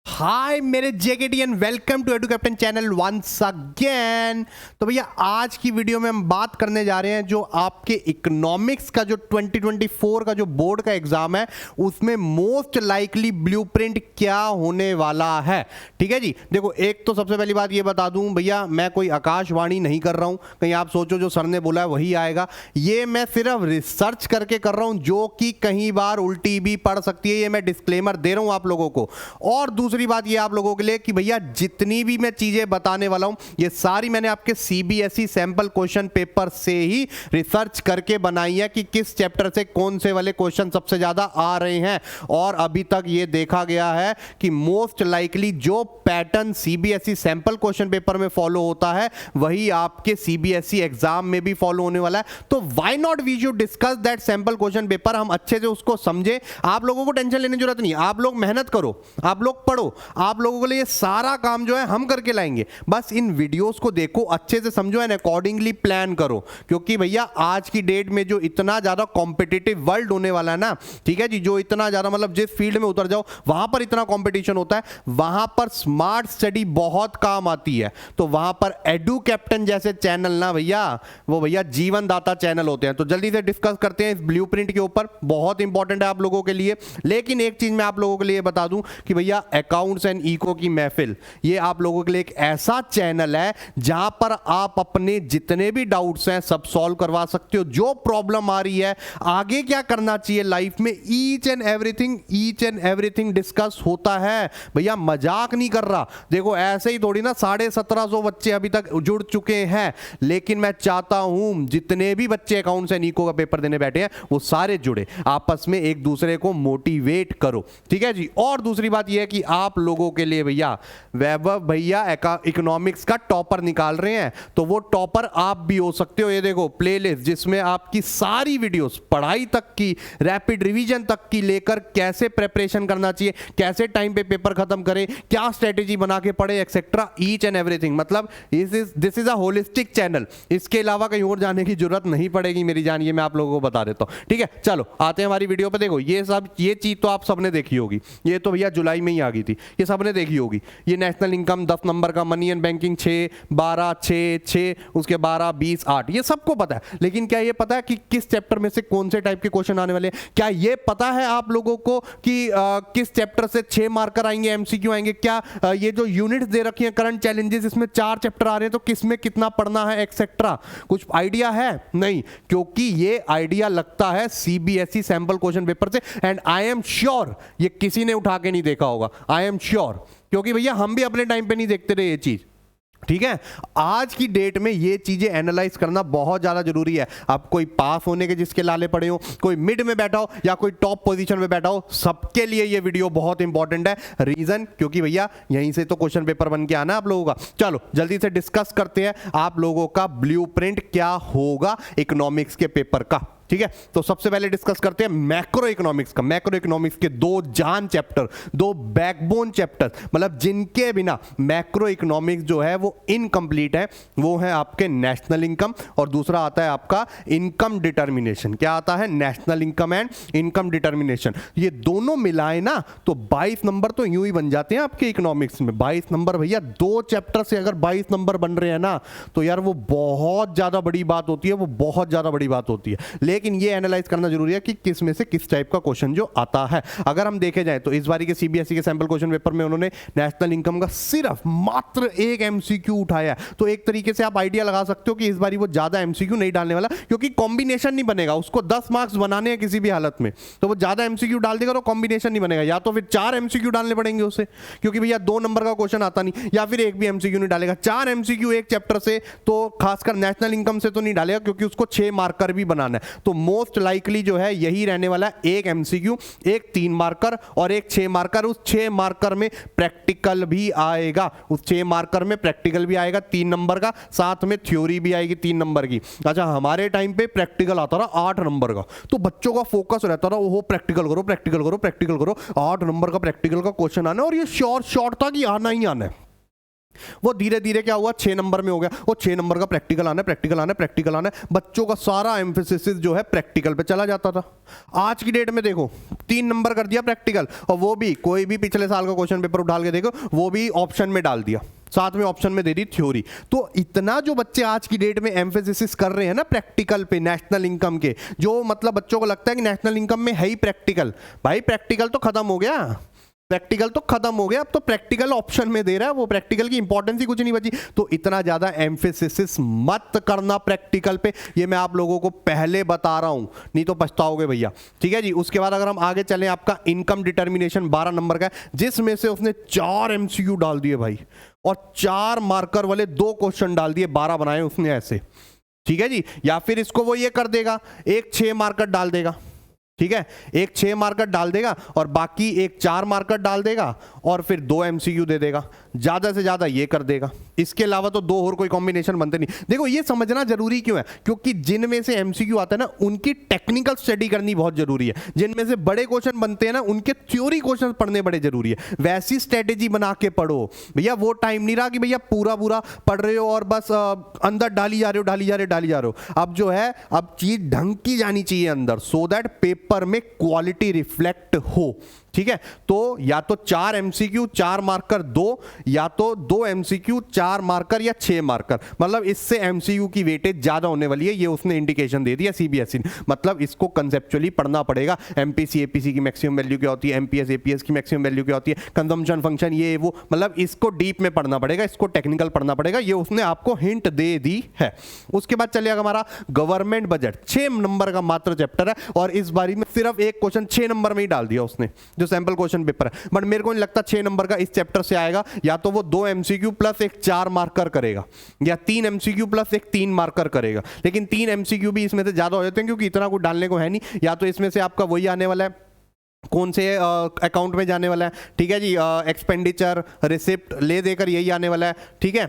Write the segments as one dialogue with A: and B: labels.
A: हाय मेरे जेकेटीएन, welcome to Edu Captain channel once again. तो भैया आज की वीडियो में हम बात करने जा रहे हैं जो आपके इकोनॉमिक्स का जो 2024 का जो बोर्ड का एग्जाम है उसमें मोस्ट लाइकली ब्लूप्रिंट क्या होने वाला है। ठीक है जी, देखो एक तो सबसे पहली बात ये बता दूं भैया, मैं कोई आकाशवाणी नहीं कर रहा हूं, कहीं आप सोचो जो सर ने बोला है वही आएगा। ये मैं सिर्फ रिसर्च करके कर रहा हूं जो कि कहीं बार उल्टी भी पड़ सकती है, ये मैं डिस्क्लेमर दे रहा हूं आप लोगों को। और दूसरी बात ये आप लोगों के लिए कि भैया जितनी भी मैं चीजें बताने वाला हूं ये सारी मैंने आपके सीबीएसई सैंपल क्वेश्चन पेपर से ही रिसर्च करके बनाई है कि किस चैप्टर से कौन से वाले क्वेश्चन सबसे ज्यादा आ रहे हैं। और अभी तक ये देखा गया है कि मोस्ट लाइकली जो pattern CBSE sample question paper में फॉलो होता है वही आपके सीबीएसई एग्जाम में भी फॉलो होने वाला है। तो why not we should discuss that sample question paper, हम अच्छे से उसको समझे। आप लोगों को टेंशन लेने की जरूरत नहीं, आप लोग मेहनत करो, आप लोग पढ़ो, आप लोगों के लिए ये सारा काम जो है हम करके लाएंगे। बस इन वीडियोस को देखो, अच्छे से समझो एंड अकॉर्डिंगली प्लान करो, क्योंकि भैया आज की डेट में जो इतना ज्यादा कॉम्पिटिटिव वर्ल्ड होने वाला है ना, ठीक है जी, जो इतना ज्यादा मतलब जिस फील्ड में उतर जाओ वहां पर इतना कंपटीशन होता है, वहां पर स्मार्ट स्टडी बहुत काम आती है। तो वहां पर एडू कैप्टन जैसे चैनल ना भैया, वो भैया जीवन दाता चैनल होते हैं। तो जल्दी से डिस्कस करते हैं इस ब्लूप्रिंट के ऊपर, बहुत इंपॉर्टेंट है आप लोगों के लिए। लेकिन एक चीज मैं आप लोगों के लिए बता दूं कि भैया अकाउंट्स एंड इको की महफिल ये आप लोगों के लिए एक ऐसा चैनल है जहां पर आप अपने जितने भी डाउट्स हैं सब सॉल्व करवा सकते हो। जो प्रॉब्लम आ रही है, आगे क्या करना चाहिए लाइफ में, ईच एंड एवरीथिंग डिस्कस होता है भैया, मजाक नहीं कर रहा। देखो ऐसे ही थोड़ी ना 1750 बच्चे अभी तक जुड़ चुके हैं, लेकिन मैं चाहता हूं जितने भी बच्चे अकाउंट्स एंड इको का पेपर देने बैठे हैं वो सारे जुड़े, आपस में एक दूसरे को मोटिवेट करो। ठीक है जी। और दूसरी बात यह है कि आप लोगों के लिए भैया वैभव भैया इकोनॉमिक्स का टॉपर निकाल रहे हैं, तो वो टॉपर आप भी हो सकते हो। ये देखो प्लेलिस्ट जिसमें आपकी सारी वीडियोस पढ़ाई तक की, रैपिड रिवीजन तक की लेकर कैसे प्रिपरेशन करना चाहिए, कैसे टाइम पे पेपर खत्म करें, क्या स्ट्रेटेजी बना के पढ़े, एक्सेट्रा ईच एंड एवरीथिंग। मतलब this is a holistic channel, इसके अलावा कहीं और जाने की जरूरत नहीं पड़ेगी मेरी जान, ये मैं आप लोगों को बता देता हूं। ठीक है, चलो आते हैं हमारी वीडियो पे। देखो ये चीज तो आप सबने देखी होगी, ये तो भैया जुलाई में ही आ गई थी, ये सबने देखी होगी। ये नेशनल इनकम 10 नंबर का, मनी एंड बैंकिंग 6 12 6 6, उसके 12 20 8, ये सबको पता है। लेकिन क्या ये पता है कि किस चैप्टर में से कौन से टाइप के क्वेश्चन आने वाले हैं? क्या ये पता है आप लोगों को कि किस चैप्टर से 6 मार्कर आएंगे, एमसीक्यू आएंगे? क्या ये जो यूनिट्स दे रखी हैं करंट चैलेंजेस, इसमें 4 चैप्टर आ रहे हैं तो किसमें कितना पढ़ना है एक्सेट्रा? कुछ आइडिया है? नहीं, क्योंकि ये आइडिया लगता है सीबीएसई सैंपल क्वेश्चन पेपर से। एंड आई एम श्योर ये किसी ने उठा के नहीं देखा होगा, आई एम श्योर, क्योंकि भैया हम भी अपने टाइम पे नहीं देखते रहे ये चीज। ठीक है, आज की डेट में ये चीजें एनालाइज करना बहुत ज्यादा जरूरी है। अब कोई पास होने के जिसके लाले पड़े हो, कोई मिड में बैठा हो या कोई टॉप पोजीशन में बैठा हो, सबके लिए ये वीडियो बहुत इंपॉर्टेंट है। रीजन क्योंकि भैया यहीं से तो क्वेश्चन पेपर बन के आना आप लोगों का। चलो जल्दी से डिस्कस करते हैं आप लोगों का ब्लूप्रिंट क्या होगा इकोनॉमिक्स के पेपर का। ठीक है, तो सबसे पहले डिस्कस करते हैं मैक्रो इकोनॉमिक्स का। मैक्रो इकोनॉमिक्स के 2 जान चैप्टर, 2 बैकबोन चैप्टर, मतलब जिनके बिना मैक्रो इकोनॉमिक्स जो है वो इनकम्प्लीट है, वो है आपके नेशनल इनकम और दूसरा आता है आपका इनकम डिटर्मिनेशन। क्या आता है? National income and income determination. ये दोनों मिलाए ना तो 22 नंबर तो यूं ही बन जाते हैं आपके इकोनॉमिक्स में। 22 नंबर भैया, 2 चैप्टर से अगर 22 नंबर बन रहे हैं ना तो यार वो बहुत ज्यादा बड़ी बात होती है, वो बहुत ज्यादा बड़ी बात होती है। लेकिन ये एनालाइज करना जरूरी है कि किस में से किस टाइप का क्वेश्चन जो आता है। अगर हम देखे जाए तो इस बारी के सीबीएसई के सैंपल क्वेश्चन पेपर में उन्होंने नेशनल इनकम का सिर्फ मात्र एक एमसीक्यू उठाया, तो एक तरीके से आप आइडिया लगा सकते हो कि इस बारी वो ज्यादा एमसीक्यू नहीं डालने वाला, क्योंकि कॉम्बिनेशन नहीं बनेगा। उसको 10 मार्क्स बनाने हैं किसी भी हालत में, तो वो ज्यादा एमसीक्यू डाल देगा तो कॉम्बिनेशन नहीं बनेगा। या तो फिर 4 एमसीक्यू डालने पड़ेंगे उसे, क्योंकि भैया 2 नंबर का क्वेश्चन आता नहीं, या फिर एक भी एमसीक्यू नहीं डालेगा। 4 एमसीक्यू एक चैप्टर से, तो खासकर नेशनल इनकम से तो नहीं डालेगा, क्योंकि उसको 6 मार्कर भी बनाना है। तो मोस्ट लाइकली जो है यही रहने वाला है, एक एमसीक्यू, एक 3 मार्कर और एक 6 मार्कर। उस 6 मार्कर में प्रैक्टिकल भी आएगा, उस 6 मार्कर में प्रैक्टिकल भी आएगा 3 नंबर का, साथ में थ्योरी भी आएगी 3 नंबर की। अच्छा, हमारे टाइम पे प्रैक्टिकल आता रहा 8 नंबर का, तो बच्चों का फोकस रहता रहा वो प्रैक्टिकल करो प्रैक्टिकल करो प्रैक्टिकल करो, 8 नंबर का प्रैक्टिकल का क्वेश्चन आना, और ये श्योर शॉर्ट था कि आना ही आना है। वो धीरे धीरे क्या हुआ, 6 नंबर में हो गया, वो 6 नंबर का प्रैक्टिकल आना है, प्रैक्टिकल आना है, प्रैक्टिकल आना है, बच्चों का सारा एम्फेसिस जो है प्रैक्टिकल पे चला जाता था। आज की डेट में देखो 3 नंबर कर दिया प्रैक्टिकल, और वो भी कोई भी पिछले साल का क्वेश्चन पेपर उठा के देखो, वो भी ऑप्शन में डाल दिया, साथ में ऑप्शन में दे दी थ्योरी। तो इतना जो बच्चे आज की डेट में एम्फेसिस कर रहे हैं ना प्रैक्टिकल पे, नेशनल इनकम के, जो मतलब बच्चों को लगता है कि नेशनल इनकम में है ही प्रैक्टिकल, भाई प्रैक्टिकल तो खत्म हो गया, प्रैक्टिकल तो खत्म हो गया, अब तो प्रैक्टिकल ऑप्शन में दे रहा है, वो प्रैक्टिकल की इंपॉर्टेंस ही कुछ नहीं बची। तो इतना ज्यादा एम्फेसिस मत करना प्रैक्टिकल पे, ये मैं आप लोगों को पहले बता रहा हूं, नहीं तो पछताओगे भैया। ठीक है जी। उसके बाद अगर हम आगे चलें, आपका इनकम डिटर्मिनेशन 12 नंबर का है, जिसमें से उसने 4 एमसीक्यू डाल दिए भाई, और 4 मार्कर वाले 2 क्वेश्चन डाल दिए, 12 बनाए उसने ऐसे। ठीक है जी। या फिर इसको वो ये कर देगा, एक 6 मार्कर डाल देगा, ठीक है, एक 6 मार्कर डाल देगा और बाकी एक 4 मार्कर डाल देगा, और फिर 2 एमसीक्यू दे देगा, ज्यादा से ज्यादा ये कर देगा। इसके अलावा तो 2 और कोई कॉम्बिनेशन बनते नहीं। देखो ये समझना जरूरी क्यों है, क्योंकि जिनमें से एमसीक्यू आता है ना, उनकी टेक्निकल स्टडी करनी बहुत जरूरी है। जिनमें से बड़े क्वेश्चन बनते हैं ना, उनके थ्योरी क्वेश्चन पढ़ने बड़े जरूरी है। वैसी स्ट्रेटेजी बना के पढ़ो भैया, वो टाइम नहीं रहा कि भैया पूरा पूरा पढ़ रहे हो और बस अंदर डाली जा रहे हो, डाली जा रहे हो, डाली जा रहे हो। अब जो है, अब चीज ढंग की जानी चाहिए अंदर, सो दैट पेपर में क्वालिटी रिफ्लेक्ट हो। ठीक है। तो या तो 4 एमसीक्यू 4 मार्कर 2, या तो 2 एमसीक्यू 4 मार्कर या 6 मार्कर, मतलब इससे एमसीक्यू की वेटेज ज्यादा होने वाली है, ये उसने इंडिकेशन दे दिया सीबीएसई ने। मतलब इसको कंसेप्चुअली पढ़ना पड़ेगा। एमपीसी एपीसी की मैक्सिमम वैल्यू क्या होती है, एमपीएस एपीएस की मैक्सिमम वैल्यू क्या होती है, कंजम्पशन फंक्शन ये वो, मतलब इसको डीप में पढ़ना पड़ेगा, इसको टेक्निकल पढ़ना पड़ेगा, ये उसने आपको हिंट दे दी है। उसके बाद चलिएगा हमारा गवर्नमेंट बजट, 6 नंबर का मात्र चैप्टर है, और इस बारी में सिर्फ एक क्वेश्चन 6 नंबर में ही डाल दिया उसने, जो सैंपल क्वेश्चन पेपर है। बट मेरे को नहीं लगता 6 नंबर का इस चैप्टर से आएगा। या तो वो 2 एमसीक्यू प्लस एक 4 मार्कर करेगा, या 3 एमसीक्यू प्लस एक 3 मार्कर करेगा। लेकिन 3 एमसीक्यू भी इसमें से ज्यादा हो जाते हैं, क्योंकि इतना कुछ डालने को है नहीं। या तो इसमें से आपका वही आने वाला है, कौन से अकाउंट में जाने वाला है, ठीक है जी, एक्सपेंडिचर रिसिप्ट ले देकर यही आने वाला है। ठीक है।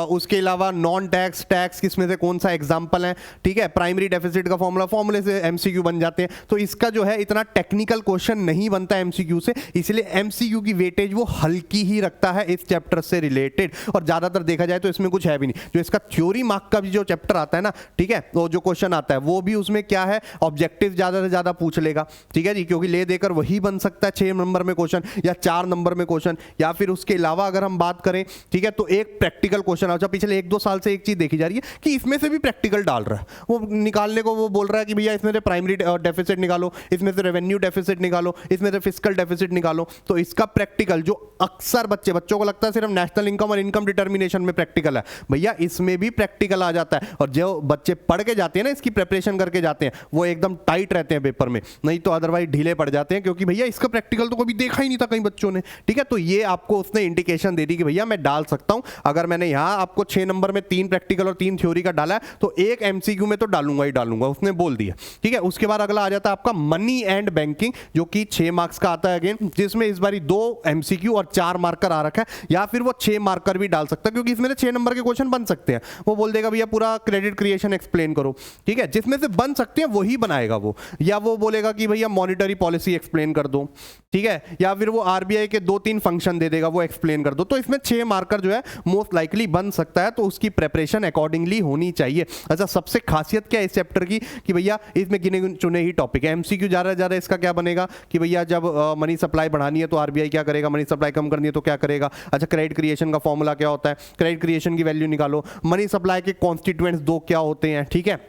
A: उसके अलावा नॉन टैक्स, टैक्स किसमें से कौन सा एग्जांपल है, ठीक है, प्राइमरी डेफिसिट का फॉर्मूले से एमसीक्यू बन जाते हैं। तो इसका जो है इतना टेक्निकल क्वेश्चन नहीं बनता एमसीक्यू से, इसलिए एमसीक्यू की वेटेज वो हल्की ही रखता है इस चैप्टर से रिलेटेड। और ज्यादातर देखा जाए तो इसमें कुछ है भी नहीं। जो इसका थ्योरी मार्क का भी जो चैप्टर आता है ना, ठीक है, तो जो क्वेश्चन आता है वो भी उसमें क्या है, ऑब्जेक्टिव ज्यादा से ज्यादा पूछ लेगा। ठीक है जी, क्योंकि ले देकर ही बन सकता है 6 नंबर में क्वेश्चन या 4 नंबर में क्वेश्चन। या फिर उसके अलावा अगर हम बात करें, ठीक है, तो एक प्रैक्टिकल क्वेश्चन अच्छा पिछले 1-2 साल से एक चीज देखी जा रही है कि इसमें से भी प्रैक्टिकल डाल रहा है, वो निकालने को वो बोल रहा है कि भैया इसमें से प्राइमरी डेफिसिट निकालो, इसमें से रेवेन्यू डेफिसिट निकालो, इसमें से फिस्कल डेफिसिट निकालो। तो इसका प्रैक्टिकल जो अक्सर बच्चों को लगता है सिर्फ नेशनल इनकम और इनकम डिटर्मिनेशन में प्रैक्टिकल है, भैया इसमें भी प्रैक्टिकल आ जाता है। और जो बच्चे पढ़ के जाते हैं ना, इसकी प्रिपरेशन करके जाते हैं, वो एकदम टाइट रहते हैं पेपर में, नहीं तो अदरवाइज ढीले पड़ जाते हैं, क्योंकि भैया इसका प्रैक्टिकल तो कभी देखा ही नहीं था कई बच्चों ने। ठीक है। तो ये आपको उसने इंडिकेशन दे दी कि भैया मैं डाल सकता हूं। अगर मैंने यहां आपको 6 नंबर में 3 प्रैक्टिकल और 3 थ्योरी का डाला है, तो एक एमसीक्यू में तो डालूंगा ही डालूंगा, उसने बोल दिया। ठीक है। उसके बाद अगला आ जाता है आपका मनी एंड बैंकिंग, जो कि 6 मार्क्स का आता है अगेन, जिसमें इस बारी 2 एमसीक्यू और 4 मार्कर आ रखा है। या फिर वो 6 मार्कर भी डाल सकता है, क्योंकि इसमें 6 नंबर के क्वेश्चन बन सकते हैं। वो बोल देगा भैया पूरा क्रेडिट क्रिएशन एक्सप्लेन करो, ठीक है, जिसमें से बन सकते हैं वही बनाएगा वो। या वो बोलेगा कि भैया मॉनिटरी पॉलिसी एक्सप्लेन कर दो, ठीक है, या फिर वो आरबीआई के 2-3 फंक्शन दे देगा, वो एक्सप्लेन कर दो। तो इसमें 6 मार्कर जो है मोस्ट लाइकली बन सकता है, तो उसकी प्रिपरेशन अकॉर्डिंगली होनी चाहिए। अच्छा, सबसे खासियत क्या है इस चैप्टर की कि भैया इसमें गिने चुने ही टॉपिक है। एमसीक्यू ज्यादा इसका क्या बनेगा कि भैया जब मनी सप्लाई बढ़ानी है तो आरबीआई क्या करेगा, मनी सप्लाई कम करनी है तो क्या करेगा। अच्छा, क्रेडिट क्रिएशन का फॉर्मूला क्या होता है, क्रेडिट क्रिएशन की वैल्यू निकालो, मनी सप्लाई के कॉन्स्टिट्यूएंट्स 2 क्या होते हैं, ठीक है,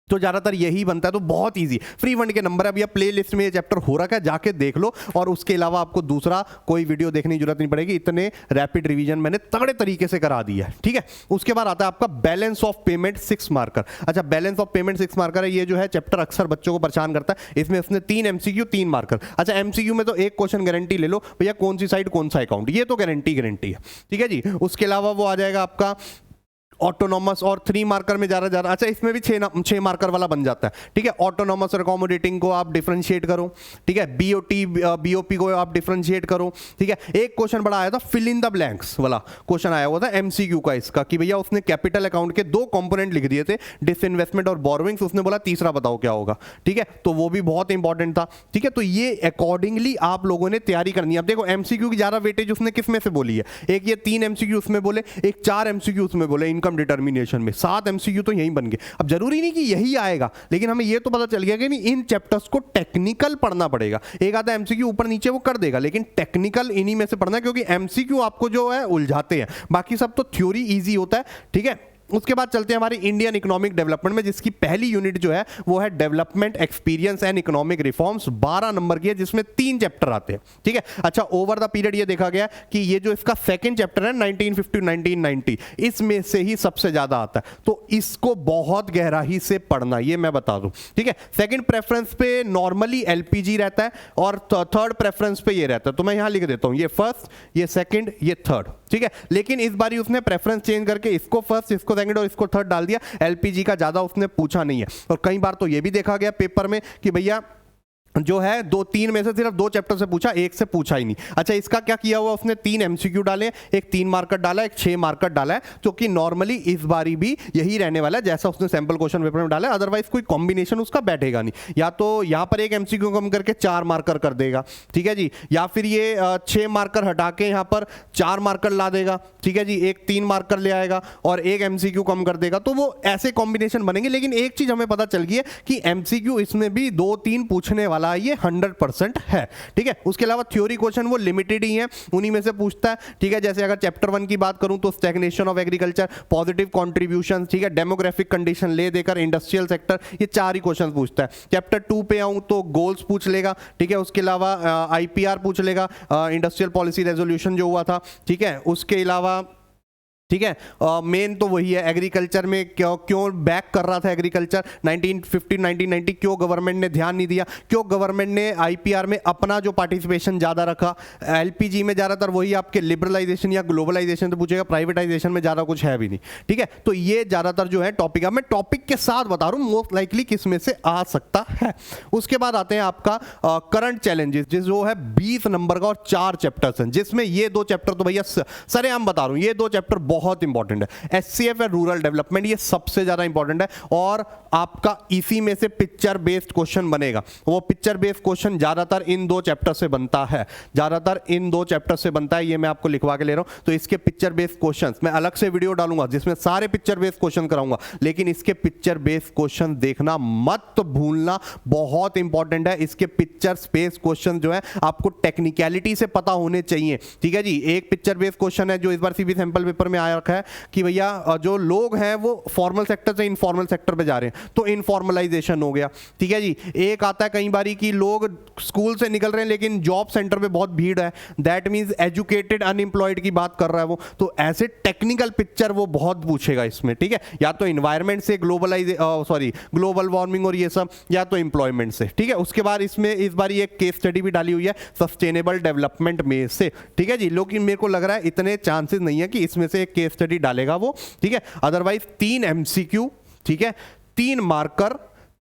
A: तो ज्यादातर यही बनता है। तो बहुत इजी फ्री फंड के नंबर है भैया, प्ले लिस्ट में ये चैप्टर हो रखा है, जाके देख लो। और उसके अलावा आपको दूसरा कोई वीडियो देखने की जरूरत नहीं पड़ेगी, इतने रैपिड रिवीजन मैंने तगड़े तरीके से करा दिया है। ठीक है। उसके बाद आता है आपका बैलेंस ऑफ पेमेंट 6 मार्कर। अच्छा, बैलेंस ऑफ पेमेंट 6 मार्कर है, ये जो है चैप्टर अक्सर बच्चों को परेशान करता है। इसमें उसने 3 एमसीक्यू 3 मार्कर। अच्छा, एमसीक्यू में तो एक क्वेश्चन गारंटी ले लो भैया, कौन सी साइड कौन सा अकाउंट, ये तो गारंटी है। ठीक है जी। उसके अलावा वो आ जाएगा आपका ऑटोनॉमस और 3 मार्कर में जा रहा, अच्छा इसमें भी 6 मार्कर वाला बन जाता है, ठीक है। ऑटोनॉमस और अकोमोडेटिंग को आप डिफरेंशिएट करो, ठीक है। बीओपी को आप डिफरेंशिएट करो, ठीक है। एक क्वेश्चन बड़ा आया था फिल इन द ब्लैंक्स वाला क्वेश्चन आया हुआ था एमसीक्यू का इसका, कि भैया उसने कैपिटल अकाउंट के 2 कंपोनेंट लिख दिए थे, डिसइन्वेस्टमेंट और बोरोइंग्स, उसने बोला तीसरा बताओ क्या होगा, ठीक है। तो वो भी बहुत इंपॉर्टेंट था, ठीक है। तो ये अकॉर्डिंगली आप लोगों ने तैयारी करनी है। अब देखो एमसीक्यू की ज्यादा वेटेज उसने किस में से बोली है, एक ये 3 एमसीक्यू उसमें बोले, एक 4 एमसीक्यू उसमें बोले इनकम डिटर्मिनेशन में, 7 एमसीक्यू तो यही बन गए। अब जरूरी नहीं कि यही आएगा, लेकिन हमें ये तो पता चल गया कि नहीं इन चैप्टर्स को टेक्निकल पढ़ना पड़ेगा। एक आधा एमसीक्यू ऊपर नीचे वो कर देगा, लेकिन टेक्निकल इन्हीं में से पढ़ना है, क्योंकि एमसीक्यू आपको जो है उलझाते हैं, बाकी सब तो थ्योरी इजी होता है, ठीक है। उसके बाद चलते हैं हमारी इंडियन इकोनॉमिक डेवलपमेंट में, जिसकी पहली यूनिट जो है वो है development experience and economic reforms, 12 number की है, जिसमें 3 चैप्टर आते हैं, ठीक है। अच्छा ओवर द पीरियड ये देखा गया कि ये जो इसका सेकंड चैप्टर है 1950 1990, इसमें से ही सबसे ज्यादा आता है, तो इसको बहुत गहराई से पढ़ना, ये मैं बता दूं, ठीक है। सेकंड प्रेफरेंस पे नॉर्मली एलपीजी रहता है और थर्ड प्रेफरेंस पे ये रहता है, तो मैं यहां लिख देता हूं ये फर्स्ट, ये सेकंड, ये थर्ड, ठीक है। लेकिन इस बारी उसने प्रेफरेंस चेंज करके इसको फर्स्ट, इसको सेकंड और इसको थर्ड डाल दिया, एलपीजी का ज्यादा उसने पूछा नहीं है। और कई बार तो ये भी देखा गया पेपर में कि भैया जो है 2-3 में से सिर्फ 2 चैप्टर से पूछा, एक से पूछा ही नहीं। अच्छा इसका क्या किया हुआ उसने, 3 एमसीक्यू डाले, एक 3 मार्कर डाला, एक 6 मार्कर डाला है, जो कि नॉर्मली इस बारी भी यही रहने वाला है जैसा उसने सैंपल क्वेश्चन पेपर में डाला है। अदरवाइज कोई कॉम्बिनेशन उसका बैठेगा नहीं, या तो यहां पर एक एमसीक्यू कम करके 4 मार्कर कर देगा, ठीक है जी, या फिर ये 6 मार्कर हटा के यहां पर 4 मार्कर ला देगा, ठीक है जी, एक 3 मार्कर ले आएगा और एक एमसीक्यू कम कर देगा, तो वो ऐसे कॉम्बिनेशन बनेंगे। लेकिन एक चीज हमें पता चल गई है कि एमसीक्यू इसमें भी 2-3 पूछने वाला ये 100% है, ठीक है। उसके अलावा थ्योरी क्वेश्चन वो लिमिटेड ही है, उन्हीं में से पूछता है, ठीक है। जैसे अगर चैप्टर 1 की बात करूं तो stagnation of agriculture, positive contribution, ठीक है, डेमोग्राफिक कंडीशन ले देकर इंडस्ट्रियल सेक्टर, ये 4 ही क्वेश्चन पूछता है। चैप्टर 2 पे आऊं तो गोल्स पूछ लेगा, ठीक है। उसके अलावा आईपीआर पूछ लेगा, इंडस्ट्रियल पॉलिसी रेजोल्यूशन जो हुआ था, ठीक है। उसके अलावा ठीक है मेन तो वही है एग्रीकल्चर में क्यों बैक कर रहा था एग्रीकल्चर 1950 1990, क्यों गवर्नमेंट ने ध्यान नहीं दिया, क्यों गवर्नमेंट ने आईपीआर में अपना जो पार्टिसिपेशन ज़्यादा रखा। एलपीजी में ज़्यादातर वही आपके लिबरलाइजेशन या ग्लोबलाइजेशन तो पूछेगा, प्राइवेटाइजेशन में ज़्यादा कुछ है भी नहीं, ठीक है। तो ये ज़्यादातर जो है टॉपिक, अब मैं टॉपिक के साथ बता रहा हूँ मोस्ट लाइकली किस में से आ सकता है। उसके बाद आते हैं आपका करंट चैलेंजेस, जो है 20 नंबर का और 4 चैप्टर्स हैं, जिसमें ये 2 चैप्टर तो भैया सरेआम बता रहा हूँ, ये 2 चैप्टर बहुत इंपॉर्टेंट है। एचसीएफ है रूरल डेवलपमेंट, ये सबसे ज्यादा इंपॉर्टेंट है, और आपका इसी में से पिक्चर बेस्ड क्वेश्चन बनेगा। वो पिक्चर बेस्ड क्वेश्चन ज्यादातर इन 2 चैप्टर से बनता है, ज्यादातर इन 2 चैप्टर से बनता है, ये मैं आपको लिखवा के ले रहा हूं। तो इसके पिक्चर बेस्ड क्वेश्चंस मैं अलग से वीडियो डालूंगा जिसमें सारे पिक्चर बेस्ड क्वेश्चन कराऊंगा, लेकिन इसके पिक्चर बेस्ड क्वेश्चन देखना मत भूलना, बहुत इंपॉर्टेंट है। इसके पिक्चर बेस्ड क्वेश्चन जो है आपको टेक्निकलिटी से पता होने चाहिए, ठीक है जी। एक पिक्चर बेस्ड क्वेश्चन है जो इस बार सीबी सैंपल पेपर में आया रखा है कि भैया जो लोग हैं वो फॉर्मल सेक्टर से इनफॉर्मल सेक्टर पे जा रहे हैं, तो इनफॉर्मलाइजेशन हो गया, ठीक है जी। एक आता है कई बारी कि लोग स्कूल से निकल रहे हैं लेकिन जॉब सेंटर पे बहुत भीड़ है, दैट मींस एजुकेटेड अनएम्प्लॉयड की बात कर रहा है वो, तो ऐसे टेक्निकल पिक्चर वो बहुत पूछेगा इसमें, ठीक है। या तो इन्वायरमेंट से ग्लोबल वार्मिंग और ये सब, या तो एम्प्लॉयमेंट से, ठीक है। उसके बाद इसमें इस बार एक केस स्टडी भी डाली हुई है सस्टेनेबल डेवलपमेंट में से, ठीक है जी। लेकिन मेरे को लग रहा है इतने चांसेस नहीं है कि इसमें से एक केस स्टडी डालेगा वो, ठीक है। अदरवाइज 3 एमसीक्यू, ठीक है, 3 मार्कर,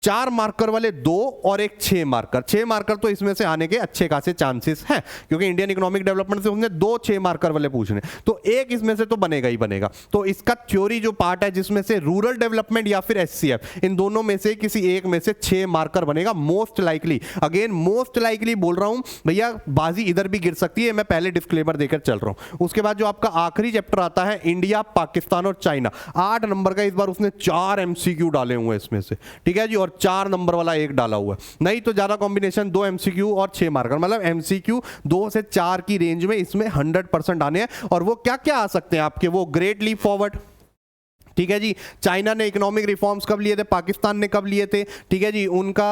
A: 4 मार्कर वाले 2 और एक 6 मार्कर। 6 मार्कर तो इसमें से आने के अच्छे खासे चांसेस हैं, क्योंकि इंडियन इकोनॉमिक डेवलपमेंट से हमने 2 6 मार्कर वाले पूछने, तो एक इसमें से तो बनेगा ही बनेगा। तो इसका थ्योरी जो पार्ट है जिसमें से रूरल डेवलपमेंट या फिर एचसीएफ, इन दोनों में से किसी एक में से 6 मार्कर बनेगा most likely. Again most likely बोल रहा हूं भैया, बाजी इधर भी गिर सकती है, मैं पहले डिस्क्लेमर देकर चल रहा हूं। उसके बाद जो आपका आखिरी चैप्टर आता है इंडिया, पाकिस्तान और चाइना, 8 नंबर का, इस बार उसने 4 एमसीक्यू डाले हुए हैं इसमें से, ठीक है जी, और 4 नंबर वाला एक डाला हुआ है। नहीं तो ज्यादा कॉम्बिनेशन 2 एमसीक्यू और 6 मार्कर, मतलब एमसीक्यू 2 से 4 की रेंज में इसमें 100% आने हैं। और वो क्या क्या आ सकते हैं आपके, वो ग्रेट लीप फॉरवर्ड, ठीक है जी, चाइना ने इकोनॉमिक रिफॉर्म्स कब लिए थे, पाकिस्तान ने कब लिए थे, ठीक है जी, उनका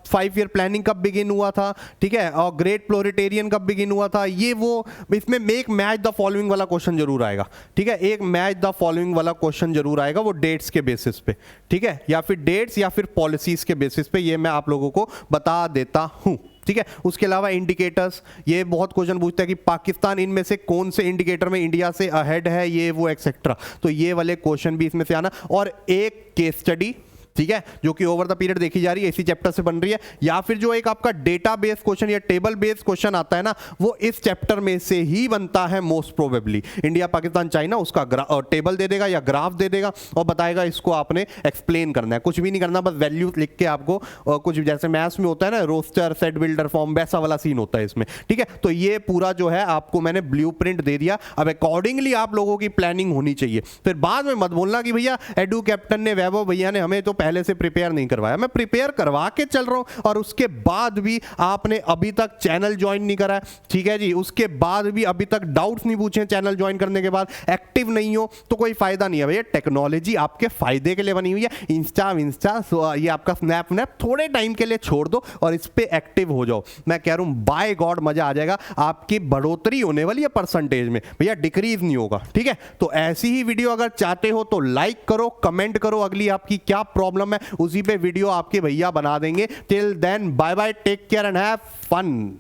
A: 5 ईयर प्लानिंग कब बिगिन हुआ था, ठीक है, और ग्रेट प्लोरिटेरियन कब बिगिन हुआ था, ये वो इसमें मेक मैच द फॉलोइंग वाला क्वेश्चन जरूर आएगा, ठीक है। एक मैच द फॉलोइंग वाला क्वेश्चन जरूर आएगा, वो डेट्स के बेसिस पे, ठीक है, या फिर डेट्स या फिर पॉलिसीज के बेसिस पे, ये मैं आप लोगों को बता देता हूं, ठीक है। उसके अलावा इंडिकेटर्स, ये बहुत क्वेश्चन पूछता है कि पाकिस्तान इनमें से कौन से इंडिकेटर में इंडिया से अहेड है, ये वो एक्सेट्रा, तो ये वाले क्वेश्चन भी इसमें से आना। और एक केस स्टडी, ठीक है, जो कि ओवर द पीरियड देखी जा रही है, इसी चैप्टर से बन रही है, या फिर जो एक आपका डेटा बेस क्वेश्चन या टेबल बेस्ड क्वेश्चन आता है ना, वो इस चैप्टर में से ही बनता है most probably. India Pakistan China उसका टेबल दे देगा या ग्राफ दे देगा और बताएगा इसको आपने एक्सप्लेन करना है, कुछ भी नहीं करना, बस वैल्यूज लिख के आपको, कुछ जैसे मैथ्स में होता है ना रोस्टर सेट बिल्डर फॉर्म, वैसा वाला सीन होता है इसमें, ठीक है। तो ये पूरा जो है आपको मैंने ब्लूप्रिंट दे दिया, अब अकॉर्डिंगली आप लोगों की प्लानिंग होनी चाहिए। फिर बाद में मत बोलना कि भैया एडू कैप्टन ने, वैभव भैया ने हमें तो पहले से प्रिपेयर नहीं करवाया। मैं प्रिपेयर करवा के चल रहा हूं और उसके बाद भी आपने अभी तक चैनल ज्वाइन नहीं करा है, ठीक है जी, उसके बाद भी अभी तक डाउट्स नहीं पूछे चैनल ज्वाइन करने के बाद, एक्टिव नहीं हो तो कोई फायदा नहीं है भैया। टेक्नोलॉजी आपके फायदे के लिए बनी हुई है। इंस्टा ये आपका स्नैप थोड़े टाइम के लिए छोड़ दो और इस पे एक्टिव हो जाओ। मैं कह रहा हूं बाय गॉड मजा आ जाएगा, आपकी बढ़ोतरी होने वाली है परसेंटेज में भैया, डिक्रीज नहीं होगा, ठीक है। तो ऐसी ही वीडियो अगर चाहते हो तो लाइक करो, कमेंट करो, अगली आपकी क्या प्रॉब्लम है उसी पे वीडियो आपके भैया बना देंगे। Till then bye bye, take care and have fun.